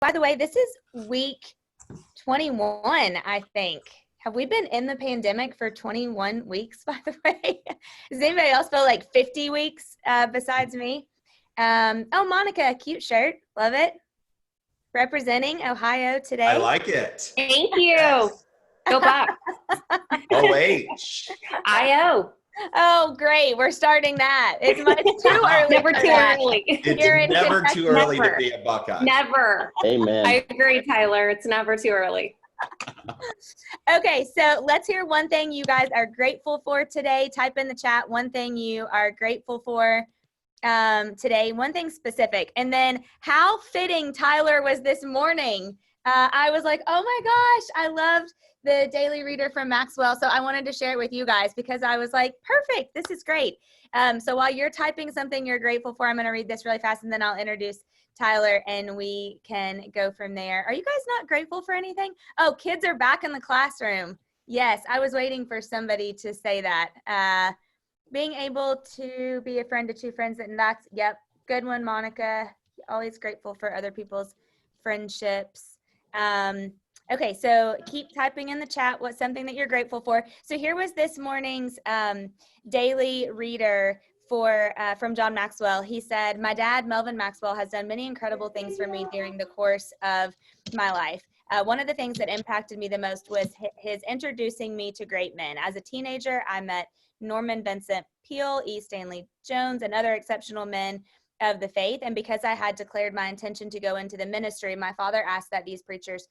By the way, this is week 21, I think. Have we been in the pandemic for 21 weeks, by the way? Does anybody else feel like 50 weeks besides me? Oh, Monica, cute shirt. Love it. Representing Ohio I today. like it. Thank you. Yes. Go Bucks. OH. IO. Oh, great. We're starting that. It's too early. Never for too that. early. You're in It's never too early to Never. be a Buckeye. Never. Amen. I agree, Tyler. It's never too early. Okay, so let's hear one thing you guys are grateful for today. Type in the chat one thing you are grateful for today, one thing specific. And then how fitting Tyler was this morning. I was like, oh my gosh, I loved the daily reader from Maxwell. So I wanted to share it with you guys because I was like, perfect, this is great. So while you're typing something you're grateful for, I'm going to read this really fast and then I'll introduce Tyler and we can go from there. Are you guys not grateful for anything? Oh, kids are back in the classroom. Yes, I was waiting for somebody to say that. Being able to be a friend to two friends, and that's, yep, good one, Monica. Always grateful for other people's friendships. Okay, so keep typing in the chat what's something that you're grateful for. So here was this morning's daily reader from John Maxwell. He said, my dad, Melvin Maxwell, has done many incredible things for me during the course of my life. One of the things that impacted me the most was his introducing me to great men. As a teenager, I met Norman Vincent Peale, E. Stanley Jones, and other exceptional men of the faith. And because I had declared my intention to go into the ministry, my father asked that these preachers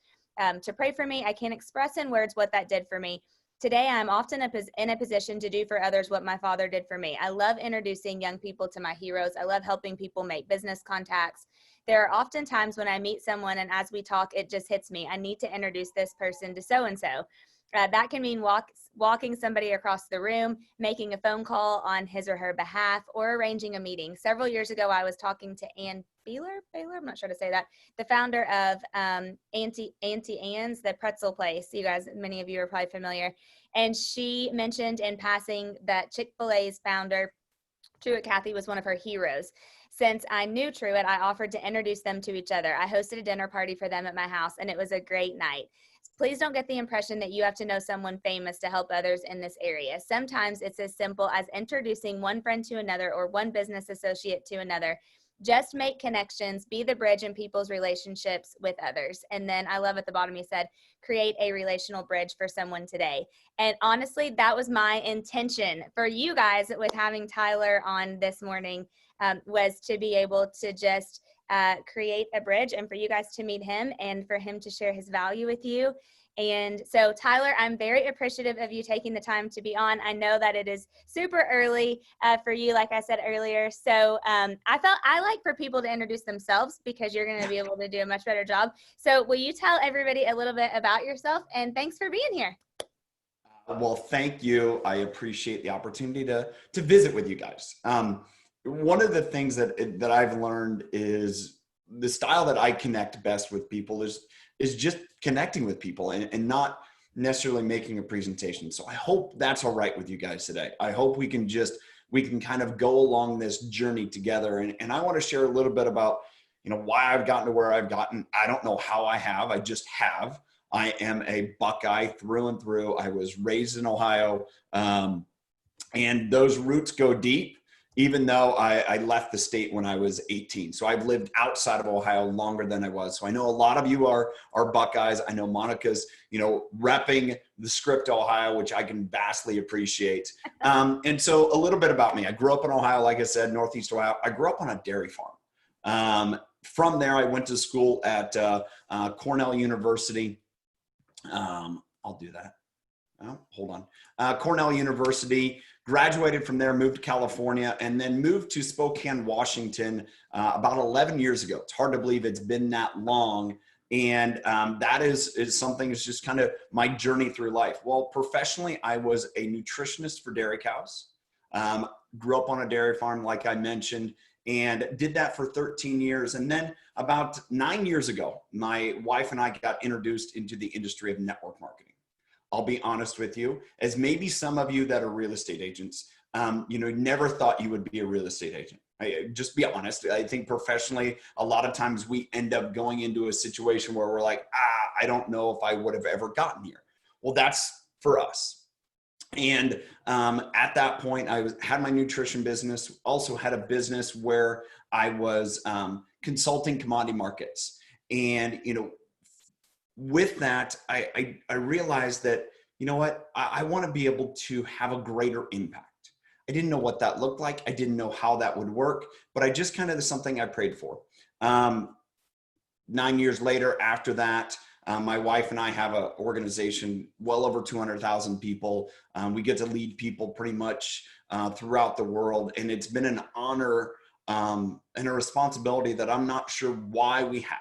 to pray for me. I can't express in words what that did for me. Today, I'm often in a position to do for others what my father did for me. I love introducing young people to my heroes. I love helping people make business contacts. There are often times when I meet someone and as we talk, it just hits me. I need to introduce this person to so-and-so. That can mean walking somebody across the room, making a phone call on his or her behalf, or arranging a meeting. Several years ago, I was talking to Ann Baylor, I'm not sure to say that, the founder of Auntie Anne's, the pretzel place. You guys, many of you are probably familiar. And she mentioned in passing that Chick-fil-A's founder, Truett Cathy, was one of her heroes. Since I knew Truett, I offered to introduce them to each other. I hosted a dinner party for them at my house, and it was a great night. Please don't get the impression that you have to know someone famous to help others in this area. Sometimes it's as simple as introducing one friend to another or one business associate to another. Just make connections, be the bridge in people's relationships with others. And then I love at the bottom, he said, create a relational bridge for someone today. And honestly, that was my intention for you guys with having Tyler on this morning, was to be able to just create a bridge and for you guys to meet him and for him to share his value with you. And so, Tyler, I'm very appreciative of you taking the time to be on. I know that it is super early for you, like I said earlier. So I like for people to introduce themselves because you're going to be able to do a much better job. So will you tell everybody a little bit about yourself? And thanks for being here. Well, thank you. I appreciate the opportunity to visit with you guys. One of the things that I've learned is the style that I connect best with people is just connecting with people and not necessarily making a presentation. So I hope that's all right with you guys today. I hope we can kind of go along this journey together. And I want to share a little bit about, why I've gotten to where I've gotten. I don't know how I have, I just have. I am a Buckeye through and through. I was raised in Ohio, and those roots go deep. Even though I left the state when I was 18. So I've lived outside of Ohio longer than I was. So I know a lot of you are Buckeyes. I know Monica's, repping the script Ohio, which I can vastly appreciate. And so a little bit about me. I grew up in Ohio, like I said, Northeast Ohio. I grew up on a dairy farm. From there, I went to school at Cornell University. I'll do that. Oh, hold on. Cornell University. Graduated from there, moved to California, and then moved to Spokane, Washington about 11 years ago. It's hard to believe it's been that long. And that is something that's just kind of my journey through life. Well, professionally, I was a nutritionist for dairy cows. Grew up on a dairy farm, like I mentioned, and did that for 13 years. And then about 9 years ago, my wife and I got introduced into the industry of network marketing. I'll be honest with you, as maybe some of you that are real estate agents, never thought you would be a real estate agent. Just be honest. I think professionally, a lot of times we end up going into a situation where we're like, I don't know if I would have ever gotten here. Well, that's for us. And at that point, had my nutrition business, also had a business where I was consulting commodity markets. And, with that, I realized that, you know what, I want to be able to have a greater impact. I didn't know what that looked like. I didn't know how that would work, but I just kind of, something I prayed for. 9 years later, after that, my wife and I have an organization, well over 200,000 people. We get to lead people pretty much throughout the world. And it's been an honor and a responsibility that I'm not sure why we have.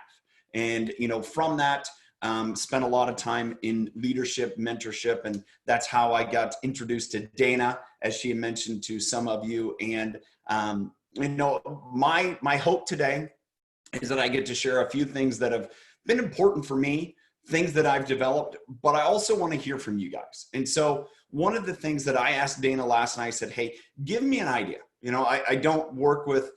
And, from that, spent a lot of time in leadership, mentorship, and that's how I got introduced to Dana, as she had mentioned to some of you. And, my hope today is that I get to share a few things that have been important for me, things that I've developed, but I also want to hear from you guys. And so one of the things that I asked Dana last night, I said, hey, give me an idea. I don't work with,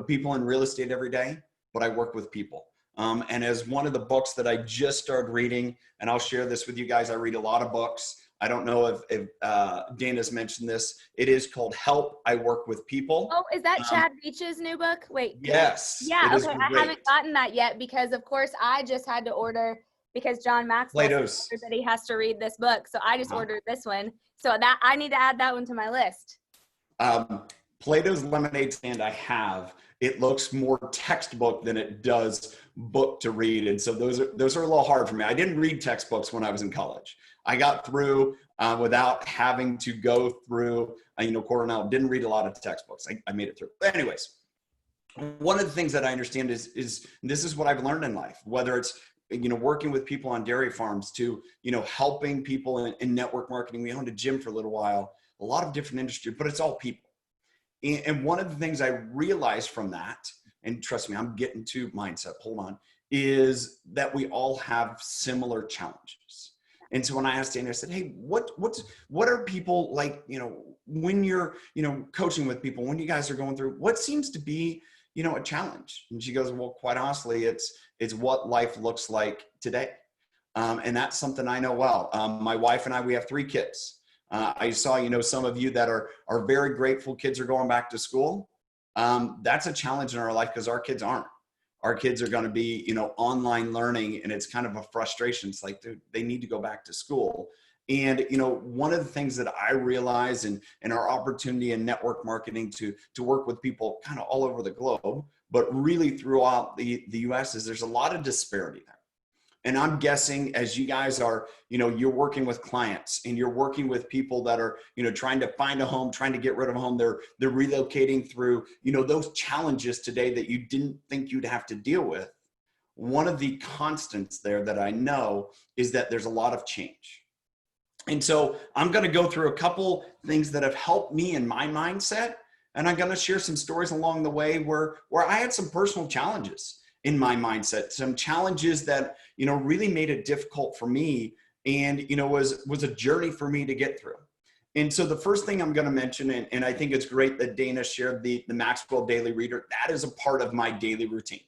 people in real estate every day, but I work with people. And as one of the books that I just started reading, and I'll share this with you guys, I read a lot of books. I don't know if Dana's mentioned this. It is called Help, I Work with People. Oh, is that Chad Beach's new book? Wait. Yes. Yeah, okay. I haven't gotten that yet because, of course, I just had to order because John Maxwell said that he has to read this book. So I just ordered this one. So that I need to add that one to my list. Plato's Lemonade Stand I have. It looks more textbook than it does book to read. And so those are a little hard for me. I didn't read textbooks when I was in college. I got through without having to go through, Cornell. Didn't read a lot of textbooks. I made it through. But anyways, one of the things that I understand is this is what I've learned in life, whether it's, working with people on dairy farms to, helping people in network marketing. We owned a gym for a little while, a lot of different industry, but it's all people. And one of the things I realized from that, and trust me, I'm getting to mindset, hold on, is that we all have similar challenges. And so when I asked Dana, I said, hey, what are people like, when you're, coaching with people, when you guys are going through, what seems to be, a challenge? And she goes, well, quite honestly, it's what life looks like today. And that's something I know well. My wife and I, we have 3 kids. I saw, some of you that are very grateful kids are going back to school. That's a challenge in our life because our kids aren't. Our kids are going to be, online learning, and it's kind of a frustration. It's like, dude, they need to go back to school. And, one of the things that I realize in our opportunity in network marketing to work with people kind of all over the globe, but really throughout the US, is there's a lot of disparity there. And I'm guessing as you guys are, you're working with clients and you're working with people that are, trying to find a home, trying to get rid of a home. They're relocating through, those challenges today that you didn't think you'd have to deal with. One of the constants there that I know is that there's a lot of change. And so I'm going to go through a couple things that have helped me in my mindset. And I'm going to share some stories along the way where I had some personal challenges in my mindset, some challenges that, really made it difficult for me and, was a journey for me to get through. And so the first thing I'm going to mention, and I think it's great that Dana shared the Maxwell Daily Reader, that is a part of my daily routine.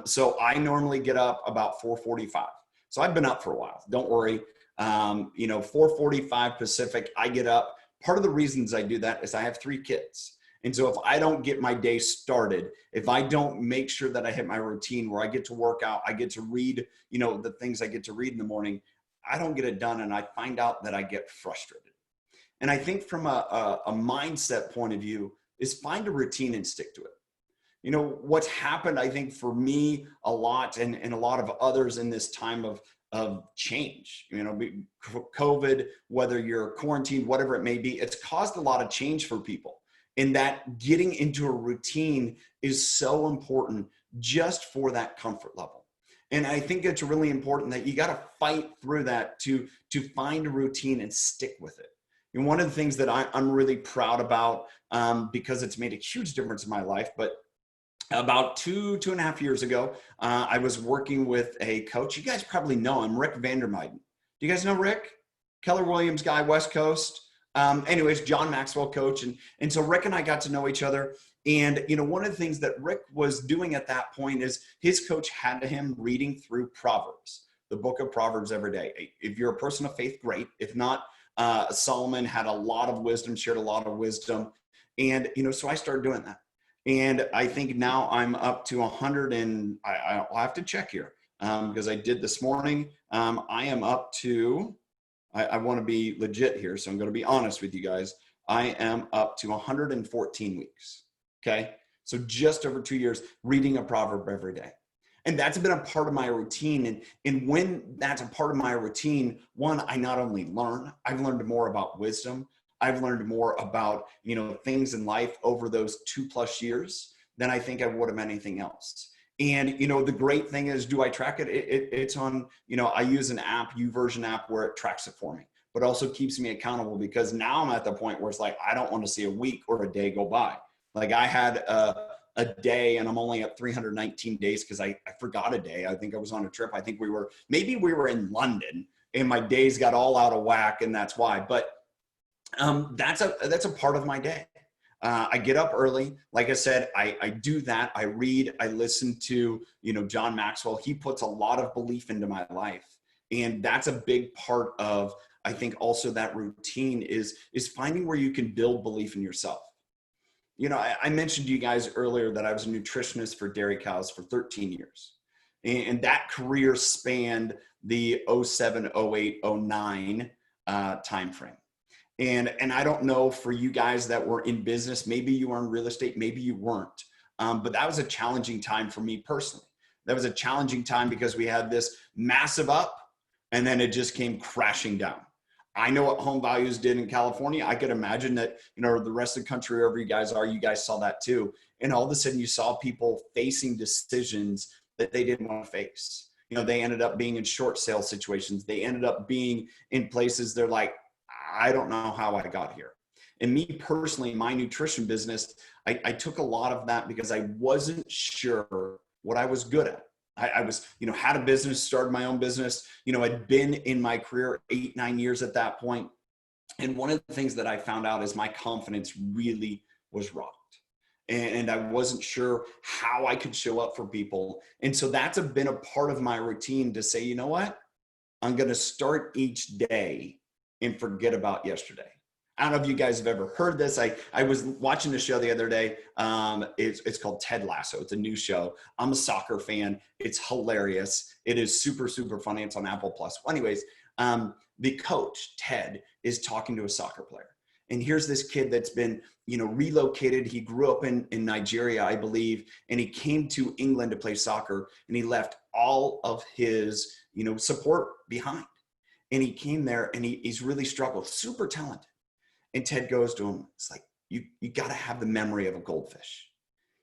So I normally get up about 4:45. So I've been up for a while. Don't worry. 4:45 Pacific, I get up. Part of the reasons I do that is I have 3 kids. And so if I don't get my day started, if I don't make sure that I hit my routine where I get to work out, I get to read, the things I get to read in the morning, I don't get it done. And I find out that I get frustrated. And I think from a mindset point of view is find a routine and stick to it. What's happened, I think for me a lot and a lot of others in this time of change, COVID, whether you're quarantined, whatever it may be, it's caused a lot of change for people. And that getting into a routine is so important just for that comfort level. And I think it's really important that you got to fight through that to find a routine and stick with it. And one of the things that I'm really proud about, because it's made a huge difference in my life, but about 2.5 years ago, I was working with a coach. You guys probably know him, Rick Vandermeiden. Do you guys know Rick? Keller Williams guy, West Coast. Anyways, John Maxwell coach. And so Rick and I got to know each other. And, one of the things that Rick was doing at that point is his coach had him reading through Proverbs, the book of Proverbs every day. If you're a person of faith, great. If not, Solomon had a lot of wisdom, shared a lot of wisdom. And, so I started doing that. And I think now I'm up to 100 and I'll have to check here because I did this morning. I am up to, I want to be legit here. So I'm going to be honest with you guys. I am up to 114 weeks. Okay. So just over 2 years reading a proverb every day. And that's been a part of my routine. And when that's a part of my routine, one, I not only learn, I've learned more about wisdom. I've learned more about, things in life over those 2+ years than I think I would have anything else. And, the great thing is, do I track it? It's on, I use an app, YouVersion app, where it tracks it for me, but also keeps me accountable, because now I'm at the point where it's like, I don't want to see a week or a day go by. Like I had a day and I'm only at 319 days because I forgot a day. I think I was on a trip. I think maybe we were in London and my days got all out of whack, and that's why. But that's a part of my day. I get up early. Like I said, I do that. I read, I listen to, John Maxwell. He puts a lot of belief into my life. And that's a big part of, I think, also that routine is finding where you can build belief in yourself. I mentioned to you guys earlier that I was a nutritionist for dairy cows for 13 years. And that career spanned the 07, 08, 09 timeframe. And I don't know for you guys that were in business, maybe you were in real estate, maybe you weren't. But that was a challenging time for me personally. That was a challenging time because we had this massive up and then it just came crashing down. I know what home values did in California. I could imagine that, the rest of the country, wherever you guys are, you guys saw that too. And all of a sudden you saw people facing decisions that they didn't want to face. They ended up being in short sale situations. They ended up being in places they're like, I don't know how I got here. And me personally, my nutrition business, I took a lot of that because I wasn't sure what I was good at. I was, had a business, started my own business, I'd been in my career 8-9 years at that point. And one of the things that I found out is my confidence really was rocked. And I wasn't sure how I could show up for people. And so that's been a part of my routine to say, you know what? I'm going to start each day and forget about yesterday. I don't know if you guys have ever heard this. I was watching the show the other day. It's called Ted Lasso. It's a new show. I'm a soccer fan. It's hilarious. It is super, super funny. It's on Apple Plus. Well, anyways, the coach, Ted, is talking to a soccer player. And here's this kid that's been, relocated. He grew up in Nigeria, I believe, and he came to England to play soccer, and he left all of his, support behind. And he came there and he's really struggled, super talented. And Ted goes to him, it's like, you got to have the memory of a goldfish.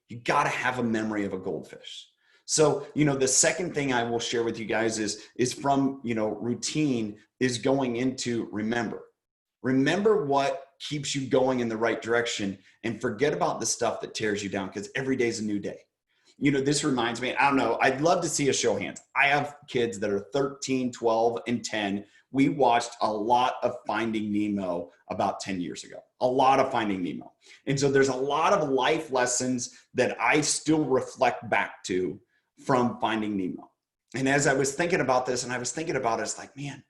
You got to have a memory of a goldfish. So, the second thing I will share with you guys is from, routine is going into remember. Remember what keeps you going in the right direction and forget about the stuff that tears you down, because every day is a new day. This reminds me, I don't know, I'd love to see a show of hands. I have kids that are 13, 12, and 10. We watched a lot of Finding Nemo about 10 years ago, a lot of Finding Nemo. And so there's a lot of life lessons that I still reflect back to from Finding Nemo. And as I was thinking about this, and I was thinking about it, it's like, man,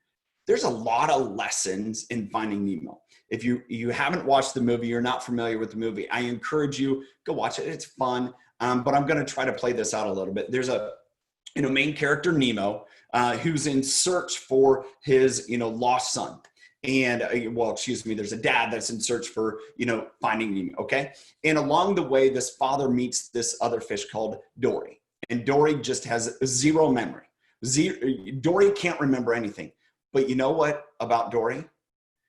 there's a lot of lessons in Finding Nemo. If you haven't watched the movie, you're not familiar with the movie, I encourage you, go watch it. It's fun. But I'm going to try to play this out a little bit. There's a main character, Nemo, who's in search for his, lost son. And there's a dad that's in search for, Finding Nemo. Okay. And along the way, this father meets this other fish called Dory. And Dory just has zero memory. Dory can't remember anything. But you know what about Dory?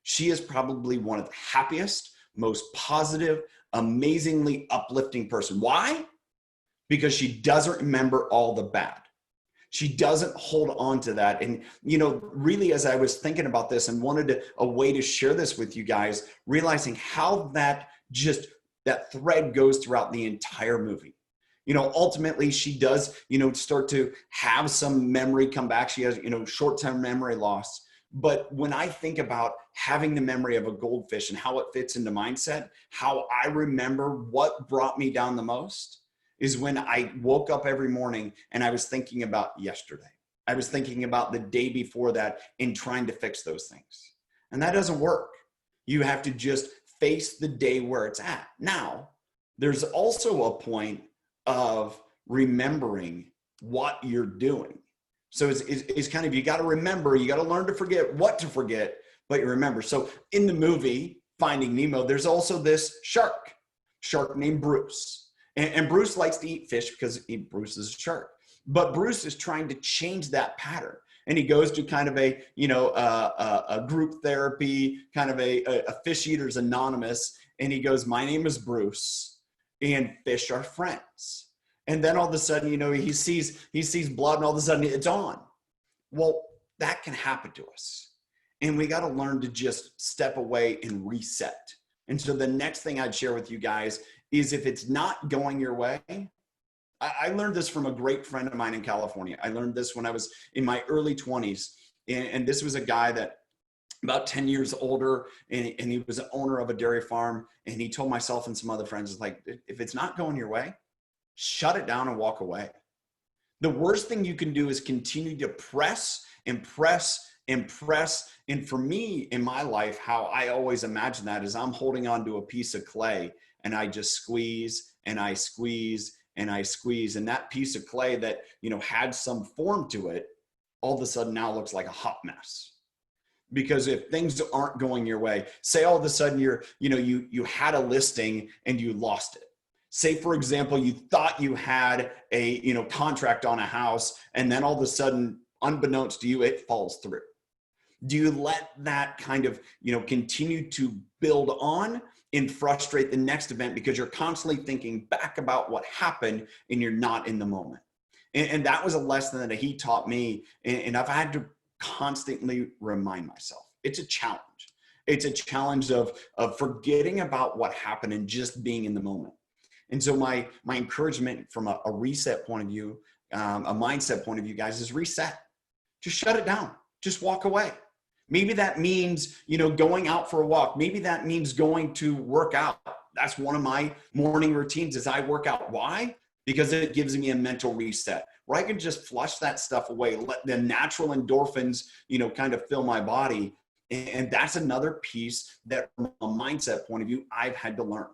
She is probably one of the happiest, most positive, amazingly uplifting person. Why? Because she doesn't remember all the bad. She doesn't hold on to that. And, really, as I was thinking about this and wanted a way to share this with you guys, realizing how that thread goes throughout the entire movie. Ultimately she does, start to have some memory come back. She has, short-term memory loss, But when I think about having the memory of a goldfish and how it fits into mindset, how I remember what brought me down the most is when I woke up every morning and I was thinking about yesterday. I was thinking about the day before that and trying to fix those things. And that doesn't work. You have to just face the day where it's at. Now, there's also a point of remembering what you're doing. So it's kind of, you got to remember, you got to learn to forget what to forget, but you remember. So in the movie Finding Nemo, there's also this shark named Bruce. And Bruce likes to eat fish because Bruce is a shark. But Bruce is trying to change that pattern. And he goes to kind of a group therapy, kind of a Fish Eaters Anonymous. And he goes, my name is Bruce and fish are friends. And then all of a sudden, he sees blood and all of a sudden it's on. Well, that can happen to us. And we got to learn to just step away and reset. And so the next thing I'd share with you guys is if it's not going your way, I learned this from a great friend of mine in California. I learned this when I was in my early 20s. And this was a guy that about 10 years older, and he was an owner of a dairy farm. And he told myself and some other friends, like, if it's not going your way, shut it down and walk away. The worst thing you can do is continue to press and press and press. And for me in my life, how I always imagine that is I'm holding onto a piece of clay and I just squeeze and I squeeze and I squeeze. And that piece of clay that, had some form to it, all of a sudden now looks like a hot mess. Because if things aren't going your way, say all of a sudden you had a listing and you lost it. Say, for example, you thought you had a contract on a house, and then all of a sudden, unbeknownst to you, it falls through. Do you let that kind of continue to build on and frustrate the next event because you're constantly thinking back about what happened and you're not in the moment? And that was a lesson that he taught me, and I've had to constantly remind myself. It's a challenge. It's a challenge of forgetting about what happened and just being in the moment. And so my encouragement from a reset point of view, a mindset point of view, guys, is reset. Just shut it down. Just walk away. Maybe that means, going out for a walk. Maybe that means going to work out. That's one of my morning routines is I work out. Why? Because it gives me a mental reset where I can just flush that stuff away, let the natural endorphins, kind of fill my body. And that's another piece that from a mindset point of view, I've had to learn.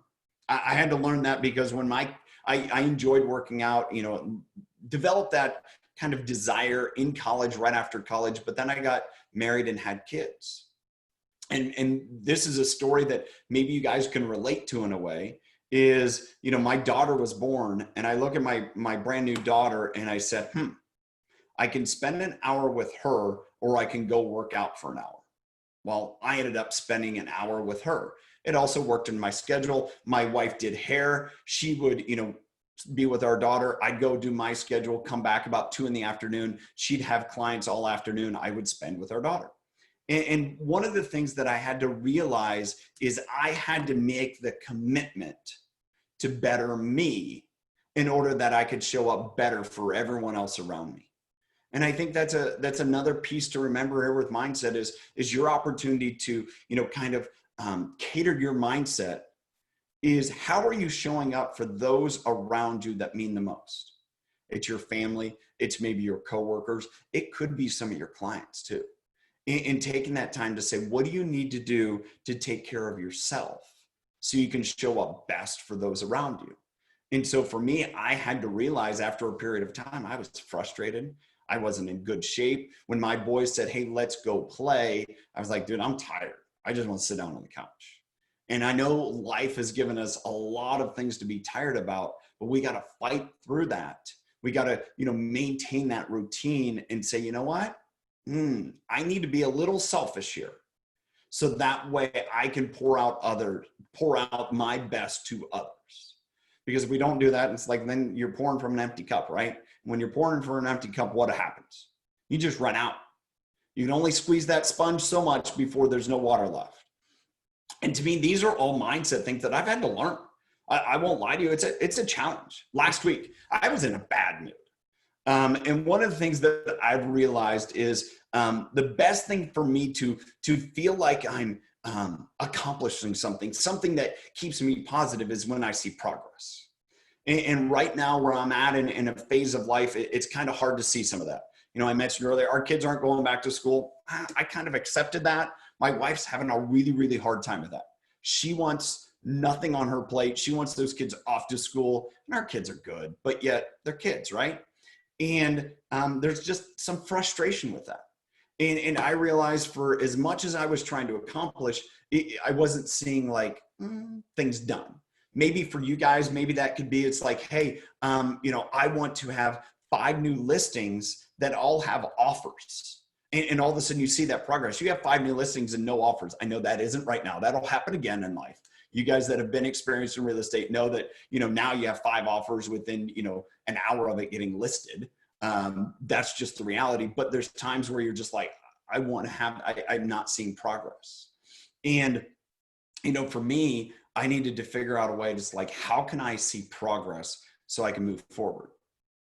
I had to learn that because when I enjoyed working out, developed that kind of desire in college, right after college, but then I got married and had kids. And this is a story that maybe you guys can relate to in a way is, my daughter was born and I look at my brand new daughter and I said, I can spend an hour with her or I can go work out for an hour. Well, I ended up spending an hour with her. It also worked in my schedule. My wife did hair. She would, be with our daughter. I'd go do my schedule, come back about 2 p.m. She'd have clients all afternoon. I would spend with our daughter. And one of the things that I had to realize is I had to make the commitment to better me in order that I could show up better for everyone else around me. And I think that's another piece to remember here with mindset is your opportunity to, kind of cater your mindset is how are you showing up for those around you that mean the most? It's your family. It's maybe your coworkers. It could be some of your clients too. And taking that time to say, what do you need to do to take care of yourself so you can show up best for those around you? And so for me, I had to realize after a period of time, I was frustrated. I wasn't in good shape. When my boys said, hey, let's go play, I was like, dude, I'm tired. I just want to sit down on the couch. And I know life has given us a lot of things to be tired about, but we got to fight through that. We got to, maintain that routine and say, you know what? I need to be a little selfish here. So that way I can pour out my best to others. Because if we don't do that, it's like, then you're pouring from an empty cup, right? When you're pouring from an empty cup, what happens? You just run out. You can only squeeze that sponge so much before there's no water left. And to me, these are all mindset things that I've had to learn. I won't lie to you. It's a challenge. Last week, I was in a bad mood. And one of the things that I've realized is the best thing for me to feel like I'm accomplishing something that keeps me positive is when I see progress. And right now where I'm at in a phase of life, it's kind of hard to see some of that. You know, I mentioned earlier, our kids aren't going back to school. I kind of accepted that. My wife's having a really, really hard time with that. She wants nothing on her plate. She wants those kids off to school, and our kids are good, but yet they're kids, right? And there's just some frustration with that. And I realized for as much as I was trying to accomplish, I wasn't seeing like things done. Maybe for you guys, maybe that could be, it's like, hey, you know, I want to have 5 new listings that all have offers. And all of a sudden you see that progress. You have 5 new listings and no offers. I know that isn't right now. That'll happen again in life. You guys that have been experienced in real estate know that, you know, now you have 5 offers within, you know, an hour of it getting listed. That's just the reality. But there's times where you're just like, I want to have, I'm not seeing progress. And, you know, for me, I needed to figure out a way to like, how can I see progress so I can move forward?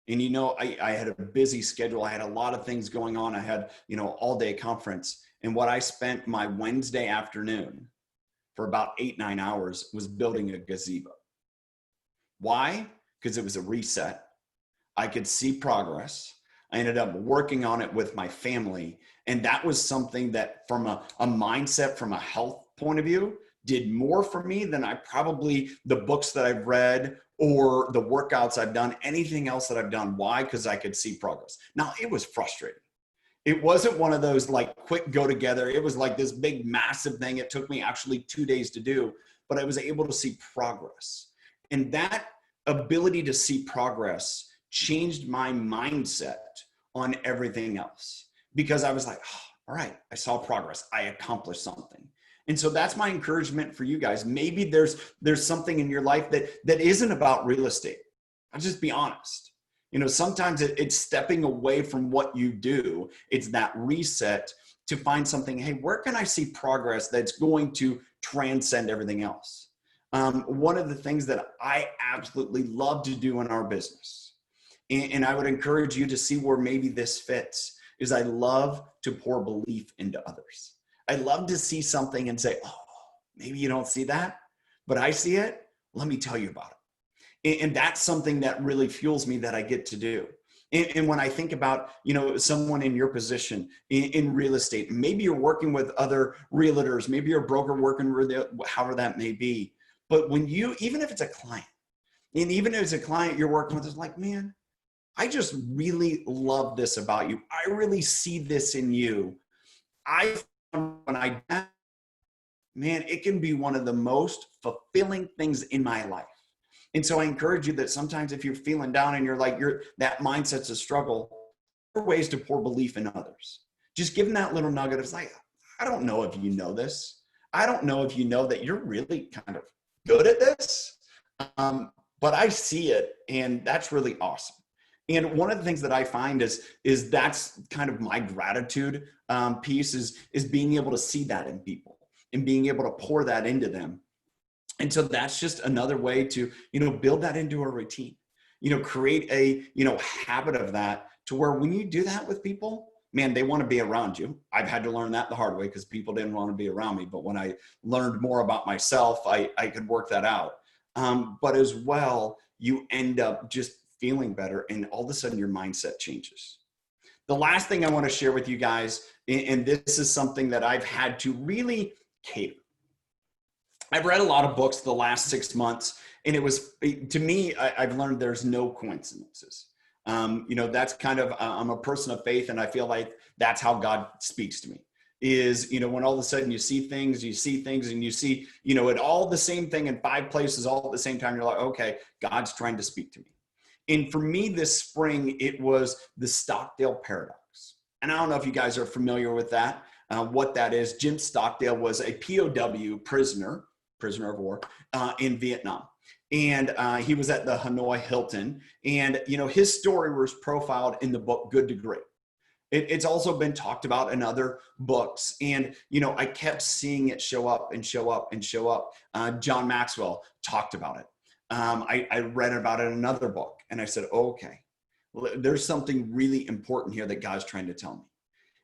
And, you know, I had a busy schedule. I had a lot of things going on. I had, you know, all day conference. And what I spent my Wednesday afternoon for about 8-9 hours was building a gazebo. Why? Because it was a reset. I could see progress. I ended up working on it with my family. And that was something that from a mindset, from a health point of view, did more for me than I probably, the books that I've read or the workouts I've done, anything else that I've done. Why? Because I could see progress. Now, it was frustrating. It wasn't one of those like quick go together. It was like this big, massive thing. It took me actually 2 days to do, but I was able to see progress. And that ability to see progress changed my mindset on everything else, because I was like, oh, all right, I saw progress. I accomplished something. And so that's my encouragement for you guys. Maybe there's something in your life that isn't about real estate. I'll just be honest. You know, sometimes it's stepping away from what you do. It's that reset to find something, hey, where can I see progress that's going to transcend everything else? One of the things that I absolutely love to do in our business, and I would encourage you to see where maybe this fits, is I love to pour belief into others. I love to see something and say, oh, maybe you don't see that, but I see it. Let me tell you about it. And that's something that really fuels me that I get to do. And when I think about, you know, someone in your position in real estate, maybe you're working with other realtors, maybe you're a broker working with, however that may be. But when you, even if it's a client, and even if it's a client you're working with, it's like, man, I just really love this about you. I really see this in you. Man, it can be one of the most fulfilling things in my life. And so I encourage you that sometimes if you're feeling down and you're like, that mindset's a struggle, there are ways to pour belief in others. Just give them that little nugget. It's like, I don't know if you know this. I don't know if you know that you're really kind of good at this, but I see it, and that's really awesome. And one of the things that I find is that's kind of my gratitude piece is being able to see that in people and being able to pour that into them. And so that's just another way to, you know, build that into a routine, you know, create a, you know, habit of that to where when you do that with people, man, they want to be around you. I've had to learn that the hard way because people didn't want to be around me. But when I learned more about myself, I could work that out. But as well, you end up just feeling better, and all of a sudden your mindset changes. The last thing I want to share with you guys, and this is something that I've had to really cater. I've read a lot of books the last 6 months, and it was, to me, I've learned there's no coincidences. You know, that's kind of, I'm a person of faith, and I feel like that's how God speaks to me. Is, you know, when all of a sudden you see things and you see, you know, it all the same thing in 5 places all at the same time. You're like, okay, God's trying to speak to me. And for me this spring, it was the Stockdale Paradox. And I don't know if you guys are familiar with that, what that is. Jim Stockdale was a POW, prisoner of war, in Vietnam. And he was at the Hanoi Hilton. And, you know, his story was profiled in the book Good to Great. It's also been talked about in other books. And, you know, I kept seeing it show up and show up and show up. John Maxwell talked about it. I read about it in another book, and I said, okay, there's something really important here that God's trying to tell me.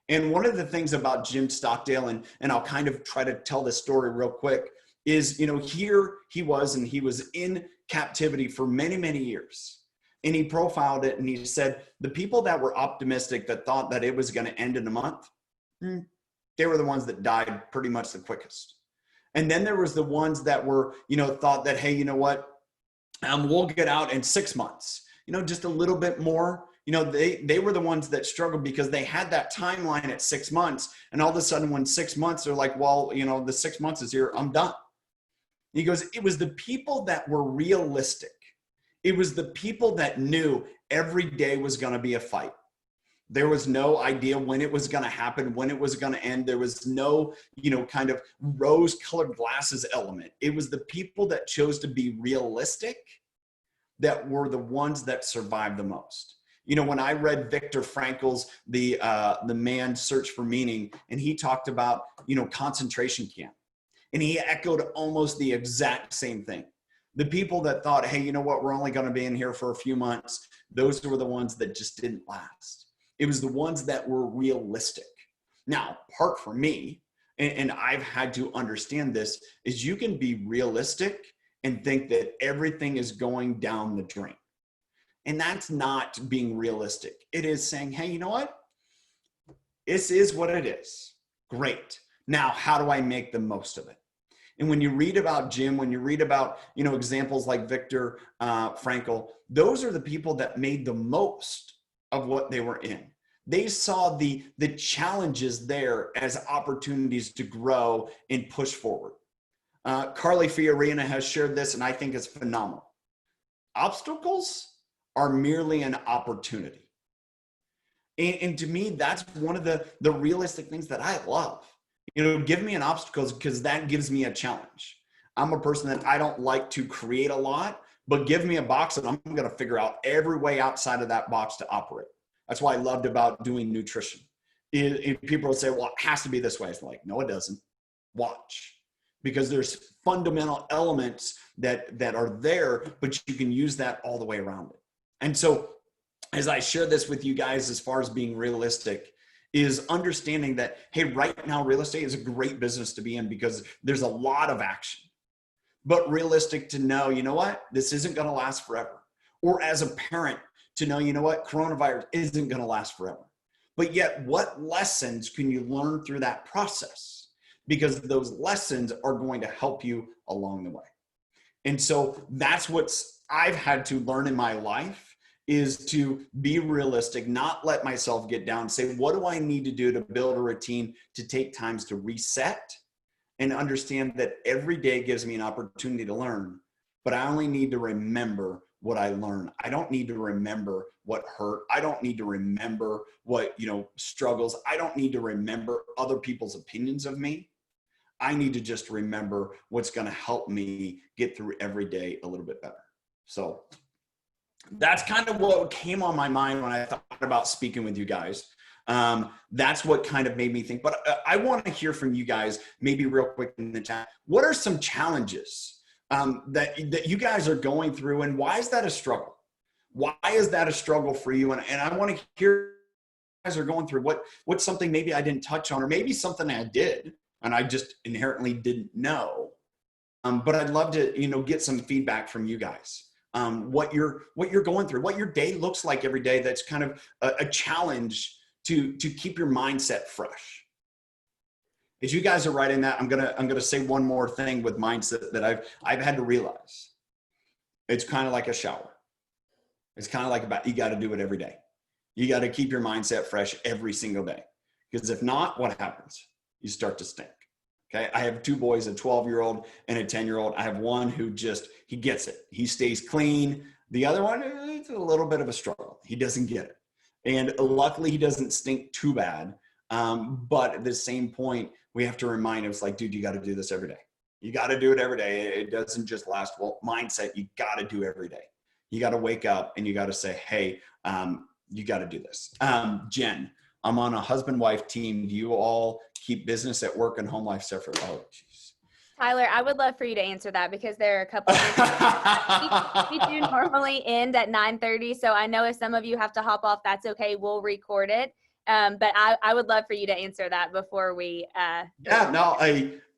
And one of the things about Jim Stockdale, and I'll kind of try to tell this story real quick, is, here he was in captivity for many, many years. And he profiled it and he said, the people that were optimistic, that thought that it was going to end in a month, they were the ones that died pretty much the quickest. And then there was the ones that were, thought that, hey, you know what, we'll get out in 6 months, just a little bit more. They were the ones that struggled because they had that timeline at 6 months. And all of a sudden when 6 months, they're like, well, the 6 months is here, I'm done. He goes, it was the people that were realistic. It was the people that knew every day was going to be a fight. There was no idea when it was going to happen, when it was going to end. There was no, kind of rose-colored glasses element. It was the people that chose to be realistic that were the ones that survived the most. When I read Viktor Frankl's The Man's Search for Meaning, and he talked about, concentration camp, and he echoed almost the exact same thing. The people that thought, hey, you know what, we're only going to be in here for a few months, those were the ones that just didn't last. It was the ones that were realistic. Now, part for me, and I've had to understand this, is you can be realistic and think that everything is going down the drain. And that's not being realistic. It is saying, hey, you know what? This is what it is. Great. Now, how do I make the most of it? And when you read about Jim, when you read about, examples like Viktor Frankl, those are the people that made the most of what they were in. They saw the challenges there as opportunities to grow and push forward. Carly Fiorina has shared this, and I think it's phenomenal. Obstacles are merely an opportunity. And to me, that's one of the realistic things that I love. Give me an obstacle because that gives me a challenge. I'm a person that I don't like to create a lot, but give me a box and I'm going to figure out every way outside of that box to operate. That's why I loved about doing nutrition. People will say, well, it has to be this way. It's like, no, it doesn't. Watch. Because there's fundamental elements that are there, but you can use that all the way around it. And so as I share this with you guys, as far as being realistic, is understanding that, hey, right now, real estate is a great business to be in because there's a lot of action, but realistic to know, you know what, this isn't going to last forever. Or as a parent to know, you know what, coronavirus isn't going to last forever. But yet, what lessons can you learn through that process? Because those lessons are going to help you along the way. And so that's what I've had to learn in my life, is to be realistic, not let myself get down, say, what do I need to do to build a routine to take times to reset and understand that every day gives me an opportunity to learn, but I only need to remember what I learned. I don't need to remember what hurt. I don't need to remember what, struggles. I don't need to remember other people's opinions of me. I need to just remember what's going to help me get through every day a little bit better. So that's kind of what came on my mind when I thought about speaking with you guys. That's what kind of made me think. But I want to hear from you guys, maybe real quick in the chat. What are some challenges that you guys are going through, and why is that a struggle? Why is that a struggle for you? And I want to hear what you guys are going through. What's something maybe I didn't touch on, or maybe something I did and I just inherently didn't know. But I'd love to, get some feedback from you guys. What you're going through, what your day looks like every day. That's kind of a challenge to keep your mindset fresh. As you guys are writing that, I'm gonna say one more thing with mindset that I've had to realize. It's kind of like a shower. It's kind of like you got to do it every day. You got to keep your mindset fresh every single day, because if not, what happens? You start to stink. Okay. I have two boys, a 12-year-old and a 10-year-old. I have one who he gets it. He stays clean. The other one, it's a little bit of a struggle. He doesn't get it. And luckily he doesn't stink too bad. But at the same point, we have to remind him, it's like, dude, you got to do this every day. You got to do it every day. It doesn't just last. Well, mindset, you got to do every day. You got to wake up and you got to say, hey, you got to do this. Jen, I'm on a husband-wife team. Do you all keep business at work and home life separate? Oh, geez. Tyler, I would love for you to answer that because there are a couple of we do normally end at 9:30. So I know if some of you have to hop off, that's okay. We'll record it. But I would love for you to answer that before we Yeah, no,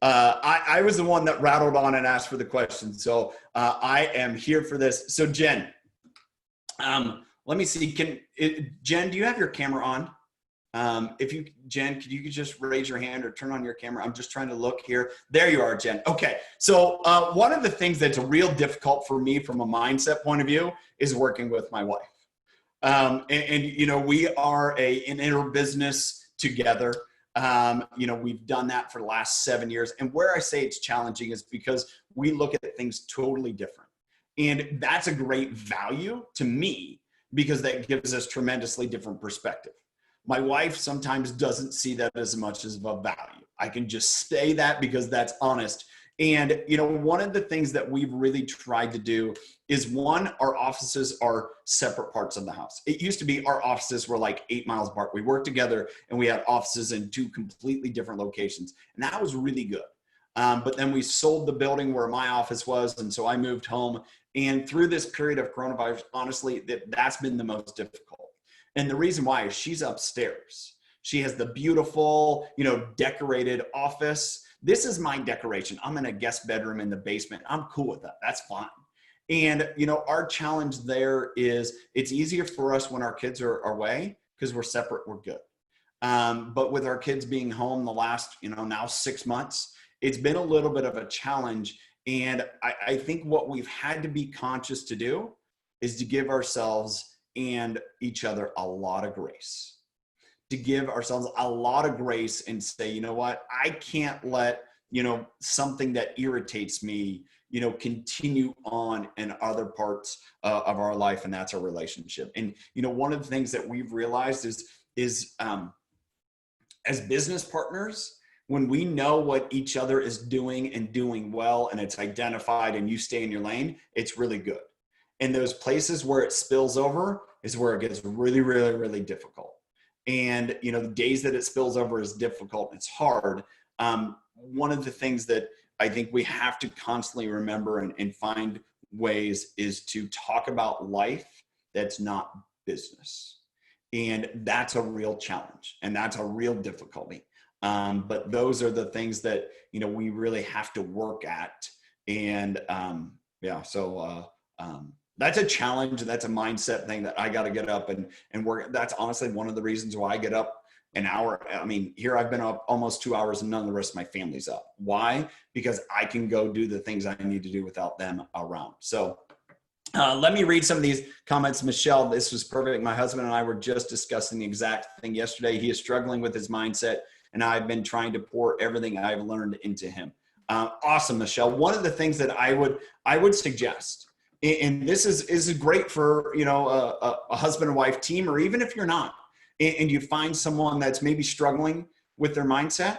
I was the one that rattled on and asked for the question. So I am here for this. So Jen, let me see. Jen, do you have your camera on? Jen, could you just raise your hand or turn on your camera? I'm just trying to look here. There you are, Jen. Okay. So one of the things that's real difficult for me from a mindset point of view is working with my wife. You know, we are an inner business together. You know, we've done that for the last 7 years. And where I say it's challenging is because we look at things totally different. And that's a great value to me because that gives us tremendously different perspective. My wife sometimes doesn't see that as much as a value. I can just say that because that's honest. And, you know, one of the things that we've really tried to do is one, our offices are separate parts of the house. It used to be our offices were like 8 miles apart. We worked together and we had offices in 2 completely different locations. And that was really good. But then we sold the building where my office was. And so I moved home. And through this period of coronavirus, honestly, that's been the most difficult. And the reason why is she's upstairs. She has the beautiful, you know, decorated office. This is my decoration. I'm in a guest bedroom in the basement. I'm cool with that. That's fine. And, you know, our challenge there is it's easier for us when our kids are away because we're separate, we're good. But with our kids being home the last, you know, now 6 months, it's been a little bit of a challenge. And I think what we've had to be conscious to do is to give ourselves and each other a lot of grace, to give ourselves a lot of grace and say, you know what, I can't let, you know, something that irritates me, you know, continue on in other parts of our life. And that's our relationship. And, you know, one of the things that we've realized is as business partners, when we know what each other is doing and doing well, and it's identified and you stay in your lane, it's really good. And those places where it spills over is where it gets really, really, really difficult. And, you know, the days that it spills over is difficult. It's hard. One of the things that I think we have to constantly remember and find ways is to talk about life that's not business. And that's a real challenge and that's a real difficulty. But those are the things that, you know, we really have to work at. And that's a challenge. And that's a mindset thing that I got to get up and work. That's honestly one of the reasons why I get up an hour. I mean, here I've been up almost 2 hours and none of the rest of my family's up. Why? Because I can go do the things I need to do without them around. So let me read some of these comments. Michelle, this was perfect. My husband and I were just discussing the exact thing yesterday. He is struggling with his mindset and I've been trying to pour everything I've learned into him. Awesome, Michelle. One of the things that I would suggest, and this is great for, you know, a husband and wife team, or even if you're not, and you find someone that's maybe struggling with their mindset,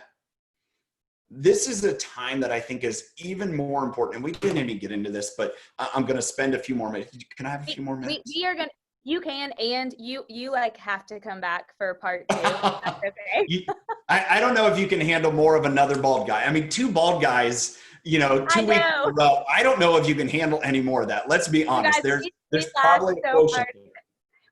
this is a time that I think is even more important. And we didn't even get into this, but I'm going to spend a few more minutes. Can I have a few more minutes? We are going to. You can, and you like have to come back for part 2. That's okay. I don't know if you can handle more of another bald guy. I mean, 2 bald guys, you know, 2 weeks in a row. I don't know if you can handle any more of that. Let's be honest. Guys, there's probably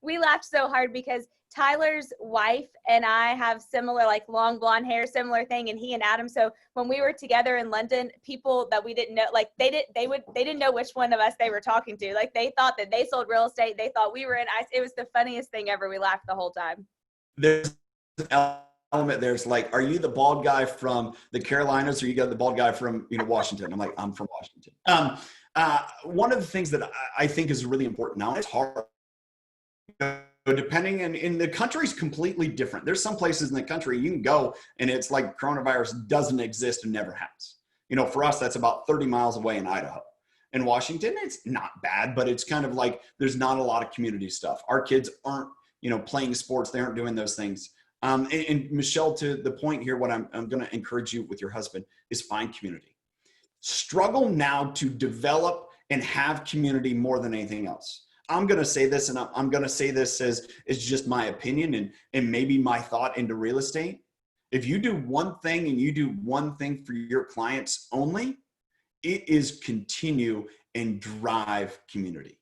we laughed so hard because Tyler's wife and I have similar, like long blonde hair, similar thing, and he and Adam. So when we were together in London, people that we didn't know, like they didn't know which one of us they were talking to. Like they thought that they sold real estate. They thought we were in ICE. It was the funniest thing ever. We laughed the whole time. There's an element. There's like, are you the bald guy from the Carolinas, or you got the bald guy from, you know, Washington? I'm like, I'm from Washington. One of the things that I think is really important now, it's hard. Depending in the country's completely different. There's some places in the country you can go and it's like coronavirus doesn't exist and never has. You know, for us, that's about 30 miles away in Idaho. In Washington, it's not bad, but it's kind of like there's not a lot of community stuff. Our kids aren't, you know, playing sports. They aren't doing those things. And Michelle, to the point here, what I'm going to encourage you with your husband is find community. Struggle now to develop and have community more than anything else. I'm going to say this, and I'm going to say this as just my opinion and maybe my thought into real estate. If you do one thing and you do one thing for your clients only, it is continue and drive community.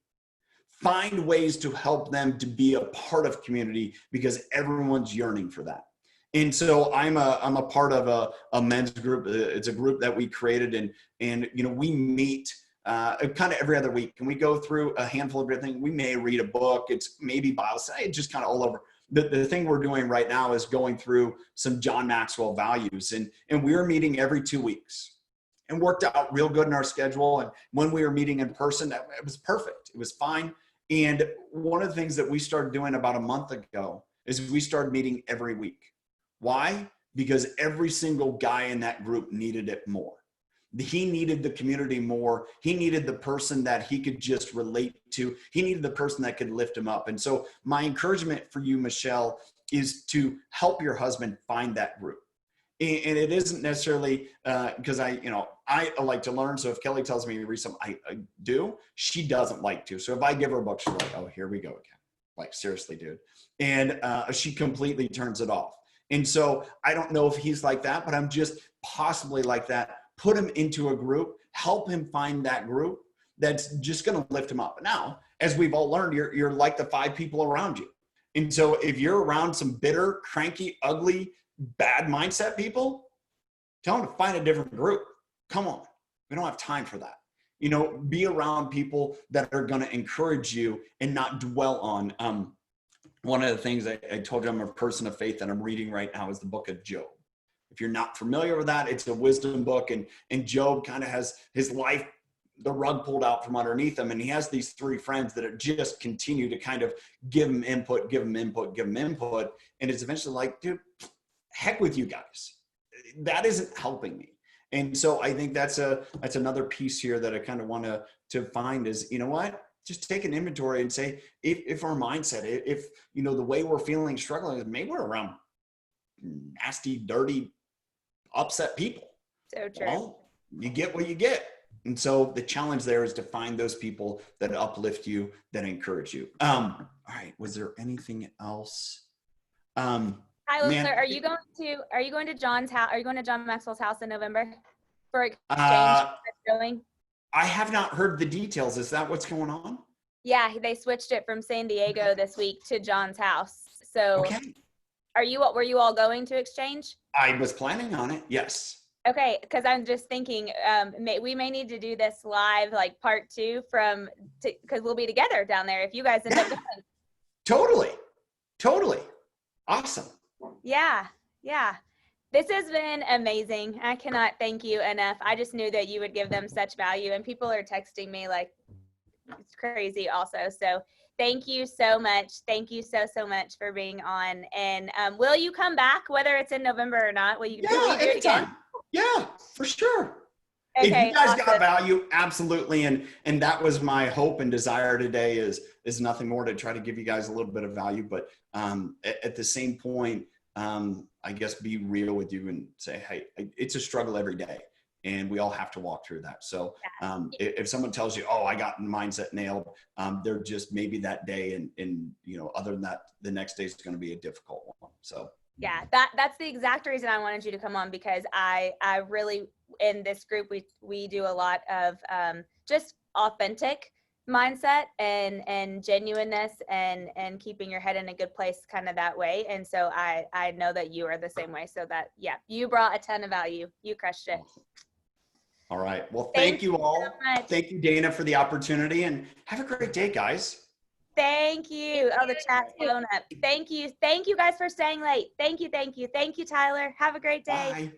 Find ways to help them to be a part of community because everyone's yearning for that. And so I'm a part of a men's group. It's a group that we created, and we meet kind of every other week, and we go through a handful of different things. We may read a book. It's maybe Bible study. It's just kind of all over. The thing we're doing right now is going through some John Maxwell values, and we're meeting every 2 weeks, and worked out real good in our schedule. And when we were meeting in person, it was perfect. It was fine. And one of the things that we started doing about a month ago is we started meeting every week. Why? Because every single guy in that group needed it more. He needed the community more. He needed the person that he could just relate to. He needed the person that could lift him up. And so my encouragement for you, Michelle, is to help your husband find that group. And it isn't necessarily because I like to learn. So if Kelly tells me to read something, I do. She doesn't like to. So if I give her a book, she's like, oh, here we go again. Like, seriously, dude. And she completely turns it off. And so I don't know if he's like that, but I'm just possibly like that. Put him into a group, help him find that group that's just going to lift him up. Now, as we've all learned, you're like the 5 people around you. And so if you're around some bitter, cranky, ugly, bad mindset people, tell them to find a different group. Come on. We don't have time for that. Be around people that are going to encourage you and not dwell on. One of the things I told you I'm a person of faith that I'm reading right now is the book of Job. If you're not familiar with that, it's a wisdom book, and Job kind of has his life, the rug pulled out from underneath him. And he has these 3 friends that are just continue to kind of give him input. And it's eventually like, dude, heck with you guys. That isn't helping me. And so I think that's another piece here that I kind of want to find is, you know what? Just take an inventory and say, if our mindset, if the way we're feeling, struggling, maybe we're around nasty, dirty, upset people. So true. Well, you get what you get. And so the challenge there is to find those people that uplift you, that encourage you. All right. Was there anything else? Tyler, are you going to John's house? Are you going to John Maxwell's house in November for exchange? I have not heard the details. Is that what's going on? Yeah, they switched it from San Diego this week to John's house. So okay. Were you all going to exchange? I was planning on it. Yes. Okay. Cause I'm just thinking, we may need to do this live, like part 2 cause we'll be together down there if you guys end up going. Totally. Awesome. Yeah. This has been amazing. I cannot thank you enough. I just knew that you would give them such value, and people are texting me like it's crazy also. So thank you so much. Thank you so much for being on. And will you come back, whether it's in November or not? Will you do it again? Yeah, for sure. Okay, if you guys awesome. got value, absolutely. And that was my hope and desire today is nothing more to try to give you guys a little bit of value. But at the same point, I guess be real with you and say, hey, it's a struggle every day. And we all have to walk through that. So if someone tells you, oh, I got mindset nailed, they're just maybe that day. And other than that, the next day is going to be a difficult one. So yeah, that's the exact reason I wanted you to come on, because I really, in this group, we do a lot of just authentic mindset and genuineness and keeping your head in a good place kind of that way. And so I know that you are the same way. So that, yeah, you brought a ton of value. You crushed it. All right. Well, thank you all. So thank you, Dana, for the opportunity, and have a great day, guys. Thank you. Oh, the chat's blown up. Thank you. Thank you guys for staying late. Thank you. Thank you, Tyler. Have a great day. Bye.